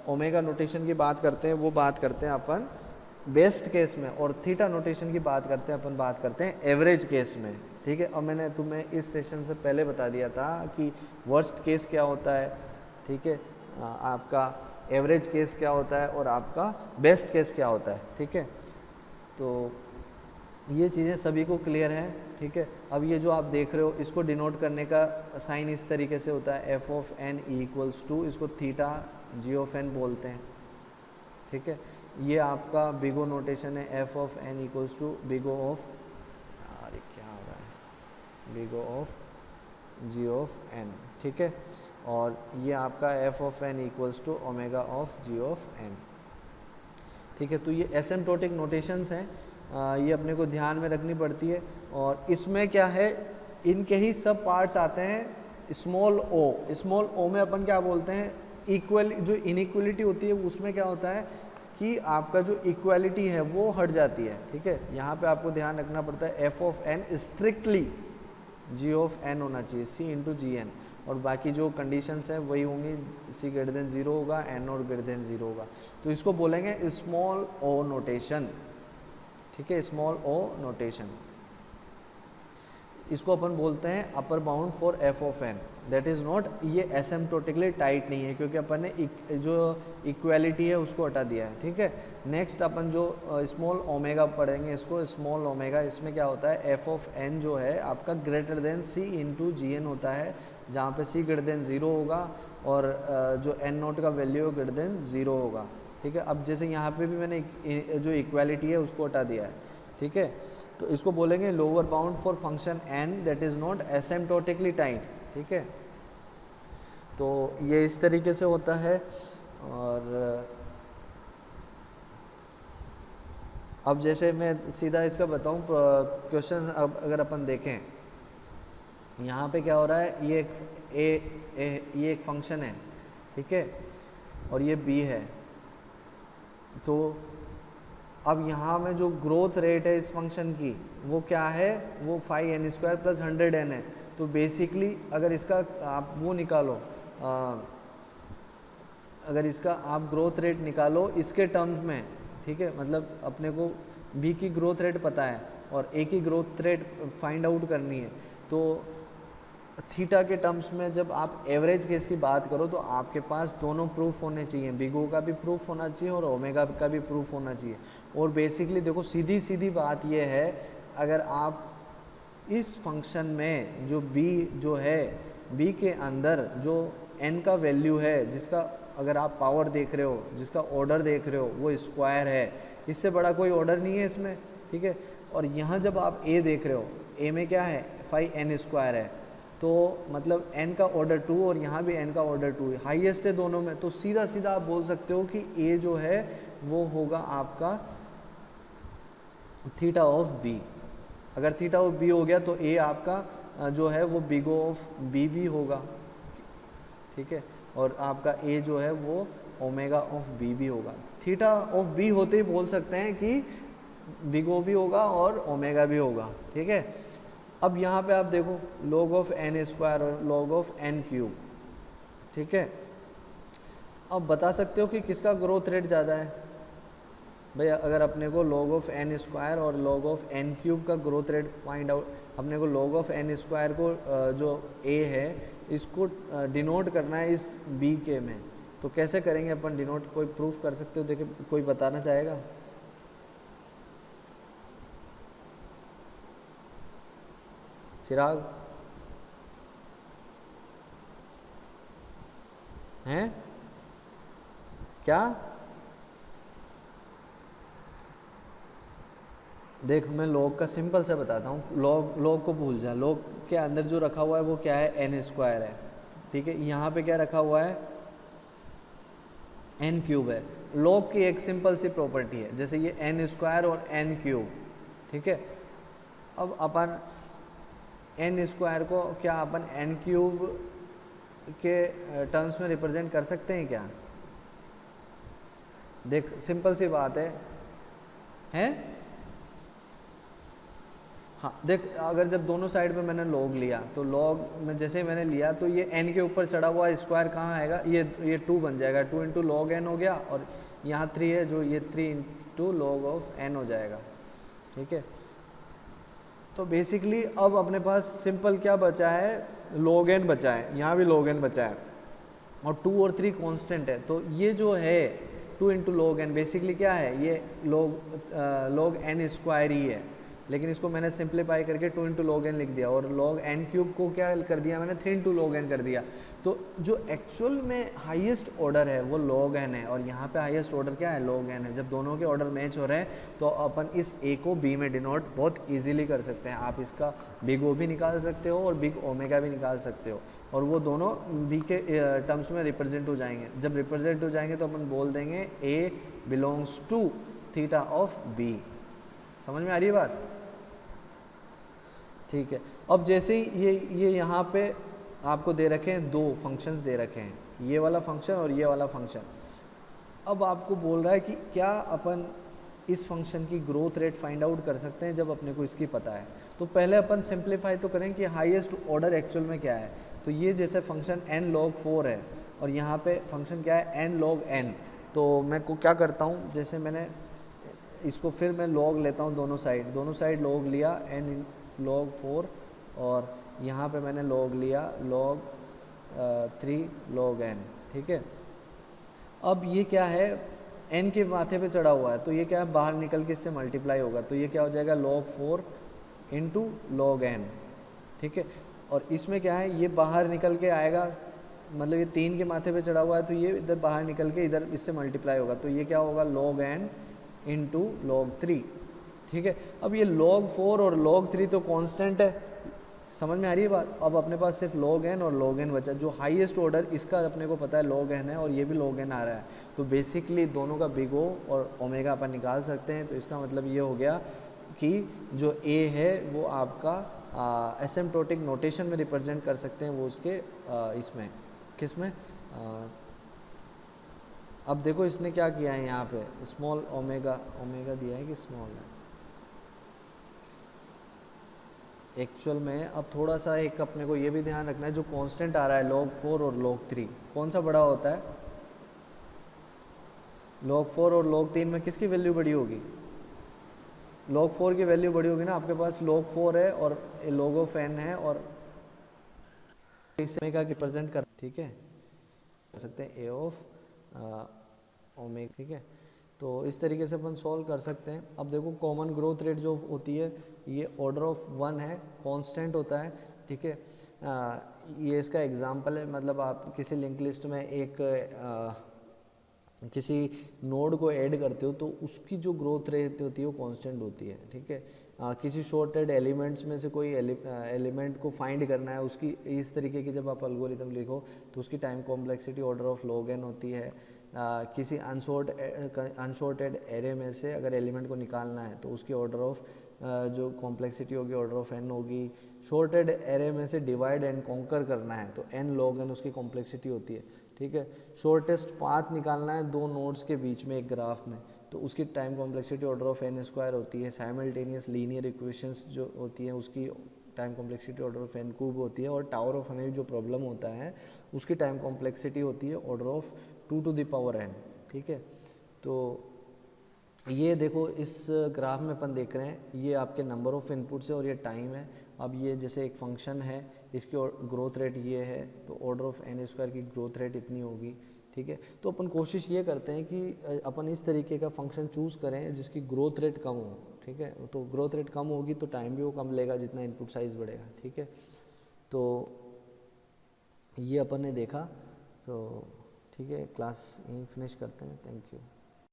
ओमेगा नोटेशन की बात करते हैं वो बात करते हैं अपन बेस्ट केस में, और थीटा नोटेशन की बात करते हैं अपन बात करते हैं एवरेज केस में, ठीक है। और मैंने तुम्हें इस सेशन से पहले बता दिया था कि वर्स्ट केस क्या होता है, ठीक है, आपका एवरेज केस क्या होता है और आपका बेस्ट केस क्या होता है, ठीक है। तो ये चीज़ें सभी को क्लियर हैं, ठीक है। अब ये जो आप देख रहे हो इसको डिनोट करने का साइन इस तरीके से होता है, f of n equals to, इसको थीटा g ऑफ n बोलते हैं, ठीक है। ये आपका बिगो नोटेशन है, f of n equals to big O of, अरे क्या हो रहा है, big O of g of n, ठीक है। और ये आपका f of n equals to omega of g of n, ठीक है। तो ये एसिम्प्टोटिक नोटेशंस हैं, ये अपने को ध्यान में रखनी पड़ती है। और इसमें क्या है, इनके ही सब पार्ट्स आते हैं स्मॉल ओ। स्मॉल ओ में अपन क्या बोलते हैं, इक्वल, जो इनइक्वलिटी होती है उसमें क्या होता है कि आपका जो इक्वालिटी है वो हट जाती है, ठीक है। यहाँ पे आपको ध्यान रखना पड़ता है f of n strictly g of n होना चाहिए, c इंटू जी एन, और बाकी जो कंडीशंस हैं वही होंगी, c ग्रेटर देन 0 होगा, n नॉट ग्रेटर देन 0 होगा। तो इसको बोलेंगे स्मॉल ओ नोटेशन, ठीक है, स्मॉल ओ नोटेशन। इसको अपन बोलते हैं upper bound for f of n, that is not, ये एसिम्प्टोटिकली टाइट नहीं है क्योंकि अपन ने जो इक्वालिटी है उसको हटा दिया है, ठीक है। नेक्स्ट अपन जो स्मॉल ओमेगा पढ़ेंगे, इसको स्मॉल ओमेगा, इसमें क्या होता है f ऑफ n जो है आपका greater then c into G N होता है, जहाँ पे c ग्रेटर देन 0 होगा और जो n नोट का वैल्यू है ग्रेटर देन 0 होगा, ठीक है। अब जैसे यहाँ पे भी मैंने जो इक्वालिटी है उसको हटा दिया है, ठीक है। तो इसको बोलेंगे lower bound for function n that is not एसिम्प्टोटिकली tight, ठीक है। तो ये इस तरीके से होता है। और अब जैसे मैं सीधा इसका बताऊं क्वेश्चन, अब अगर अपन देखें यहाँ पे क्या हो रहा है, ये एक ये एक फंक्शन है, ठीक है, और ये b है। तो अब यहाँ में जो ग्रोथ रेट है इस फंक्शन की वो क्या है, वो 5n² + 100n है। तो बेसिकली अगर इसका आप वो निकालो, अगर इसका आप ग्रोथ रेट निकालो इसके टर्म्स में, ठीक है, मतलब अपने को b की ग्रोथ रेट पता है और a की ग्रोथ रेट फाइंड आउट करनी है, तो थीटा के टर्म्स में जब आप एवरेज केस की बात करो तो आपके पास दोनों प्रूफ होने चाहिए, बिगो का भी प्रूफ होना चाहिए और ओमेगा का भी प्रूफ होना चाहिए। और बेसिकली देखो सीधी सीधी बात यह है अगर आप इस फंक्शन में जो b जो है b के अंदर जो n का वैल्यू है, जिसका अगर आप पावर देख रहे हो, जिसका ऑर्डर देख रहे हो वो स्क्वायर है, इससे बड़ा कोई ऑर्डर नहीं है इसमें, ठीक है। और यहाँ जब आप a देख रहे हो, a में क्या है 5n स्क्वायर है, तो मतलब n का ऑर्डर 2 और यहाँ भी n का ऑर्डर 2 हाईएस्ट है दोनों में, तो सीधा सीधा आप बोल सकते हो कि a जो है वो होगा आपका थीटा ऑफ b। अगर थीटा ऑफ b हो गया तो a आपका जो है वो बिग ऑफ b भी होगा, ठीक है। और आपका a जो है वो ओमेगा ऑफ b भी होगा। थीटा ऑफ b होते ही बोल सकते हैं कि बिग ओ भी होगा और ओमेगा भी होगा, ठीक है। अब यहाँ पे आप देखो log ऑफ n स्क्वायर और log ऑफ n क्यूब, ठीक है। अब बता सकते हो कि किसका ग्रोथ रेट ज़्यादा है भैया। अगर अपने को log ऑफ n स्क्वायर और log ऑफ n क्यूब का ग्रोथ रेट फाइंड आउट, अपने को log ऑफ n स्क्वायर को जो a है इसको डिनोट करना है इस b के में, तो कैसे करेंगे अपन डिनोट? कोई प्रूफ कर सकते हो? देखिए कोई बताना चाहेगा? चिराग हैं क्या? देख मैं log का सिंपल से बताता हूँ, log को भूल जा। log के अंदर जो रखा हुआ है वो क्या है, n स्क्वायर है, ठीक है। यहाँ पे क्या रखा हुआ है, n क्यूब है। log की एक सिंपल सी प्रॉपर्टी है, जैसे ये n स्क्वायर और n क्यूब, ठीक है। अब अपन n स्क्वायर को क्या अपन n क्यूब के टर्म्स में रिप्रेजेंट कर सकते हैं क्या? देख सिंपल सी बात है, हैं? हाँ देख, अगर जब दोनों साइड पे मैंने log लिया तो log में जैसे ही मैंने लिया तो ये n के ऊपर चढ़ा हुआ स्क्वायर कहाँ आएगा, ये 2 बन जाएगा, 2 इंटू लॉग n हो गया, और यहाँ 3 है जो ये 3 इंटू लॉग ऑफ n हो जाएगा, ठीक है। तो बेसिकली अब अपने पास सिंपल क्या बचा है, log n बचा है, यहाँ भी log n बचा है, और 2 और 3 कांस्टेंट है। तो ये जो है 2 इंटू लॉग एन बेसिकली क्या है, ये log n स्क्वायर ही है, लेकिन इसको मैंने सिंप्लीफाई करके 2 इंटू लॉग एन लिख दिया, और log n क्यूब को क्या कर दिया मैंने, 3 इंटू लॉग एन कर दिया। तो जो एक्चुअल में हाईएस्ट ऑर्डर है वो log n है, और यहाँ पे हाईएस्ट ऑर्डर क्या है, log n है। जब दोनों के ऑर्डर मैच हो रहे हैं तो अपन इस a को b में डिनोट बहुत ईजिली कर सकते हैं। आप इसका बिग ओ भी निकाल सकते हो और बिग ओमेगा भी निकाल सकते हो, और वो दोनों b के टर्म्स में रिप्रेजेंट हो जाएंगे। जब रिप्रेजेंट हो जाएंगे तो अपन बोल देंगे a belongs to theta of b। समझ में आ रही है बात? ठीक है। अब जैसे ही ये यहाँ पे आपको दे रखे हैं, 2 फंक्शंस दे रखे हैं, ये वाला फंक्शन और ये वाला फंक्शन। अब आपको बोल रहा है कि क्या अपन इस फंक्शन की ग्रोथ रेट फाइंड आउट कर सकते हैं जब अपने को इसकी पता है। तो पहले अपन सिंप्लीफाई तो करें कि हाईएस्ट ऑर्डर एक्चुअल में क्या है। तो ये जैसे फंक्शन n log 4 है और यहाँ पे फंक्शन क्या है n log n, तो मैं को क्या करता हूँ, जैसे मैंने इसको फिर मैं log लेता हूँ दोनों साइड log लिया n log 4, और यहाँ पे मैंने log लिया log 3 log n, ठीक है। अब ये क्या है, n के माथे पे चढ़ा हुआ है, तो ये क्या है, बाहर निकल के इससे मल्टीप्लाई होगा, तो ये क्या हो जाएगा log 4 इंटू log n, ठीक है। और इसमें क्या है, ये बाहर निकल के आएगा, मतलब ये 3 के माथे पे चढ़ा हुआ है, तो ये इधर बाहर निकल के इधर इससे मल्टीप्लाई होगा, तो ये क्या होगा log n इंटू log 3, ठीक है। अब ये log 4 और log 3 तो कांस्टेंट है, समझ में आ रही है बात। अब अपने पास सिर्फ log n और log n बचा, जो हाईएस्ट ऑर्डर इसका अपने को पता है log n है, और ये भी log n आ रहा है, तो बेसिकली दोनों का बिग ओ और ओमेगा अपन निकाल सकते हैं। तो इसका मतलब ये हो गया कि जो a है वो आपका एसिम्प्टोटिक नोटेशन में रिप्रेजेंट कर सकते हैं, वो उसके इसमें किस में अब देखो इसने क्या किया है, यहाँ पे स्मॉल ओमेगा दिया है कि स्मॉल है एक्चुअल में। अब थोड़ा सा एक अपने को ये भी ध्यान रखना है, जो कांस्टेंट आ रहा है log 4 और log 3, कौन सा बड़ा होता है? log 4 और log 3 में किसकी वैल्यू बड़ी होगी? log 4 की वैल्यू बड़ी होगी ना। आपके पास log 4 है और log ऑफ n है, और ओमेगा की प्रेजेंट कर, ठीक है, कर सकते हैं a ऑफ ओमेगा, ठीक है। तो इस तरीके से अपन सॉल्व कर सकते हैं। अब देखो कॉमन ग्रोथ रेट जो होती है ये ऑर्डर ऑफ 1 है, कांस्टेंट होता है, ठीक है। ये इसका एग्जांपल है, मतलब आप किसी लिंक लिस्ट में एक किसी नोड को ऐड करते हो तो उसकी जो ग्रोथ रेट होती है वो कांस्टेंट होती है, ठीक है। किसी शॉर्टेड एलिमेंट्स में से कोई एलिमेंट को फाइंड करना है, उसकी इस तरीके की जब आप एल्गोरिथम लिखो तो उसकी time complexity order of log n होती है। किसी अनसॉर्टेड एरे में से अगर एलिमेंट को निकालना है तो उसकी ऑर्डर ऑफ जो कॉम्प्लेक्सिटी होगी ऑर्डर ऑफ n होगी। शॉर्टेड एरे में से डिवाइड एंड कॉन्कर करना है तो n log n उसकी कॉम्प्लेक्सिटी होती है, ठीक है। शॉर्टेस्ट पाथ निकालना है दो नोड्स के बीच में एक ग्राफ में तो उसकी time complexity order of n square होती है। साइमल्टेनियस लीनियर इक्वेशंस जो होती हैं उसकी time complexity order of n cube होती है। और टावर ऑफ हनेल जो प्रॉब्लम होता है उसकी टाइम कॉम्प्लेक्सिटी होती है order of 2 to the power n, ठीक है। तो ये देखो इस ग्राफ में अपन देख रहे हैं ये आपके नंबर ऑफ इनपुट्स है और ये टाइम है। अब ये जैसे एक फंक्शन है इसकी ग्रोथ रेट ये है तो ऑर्डर ऑफ n स्क्वायर की ग्रोथ रेट इतनी होगी, ठीक है। तो अपन कोशिश ये करते हैं कि अपन इस तरीके का फंक्शन चूज़ करें जिसकी ग्रोथ रेट कम हो, ठीक है। तो ग्रोथ रेट कम होगी तो टाइम भी वो कम लेगा जितना इनपुट साइज़ बढ़ेगा, ठीक है। तो ये अपन ने देखा, तो ठीक है, क्लास यहीं फिनिश करते हैं। Thank you.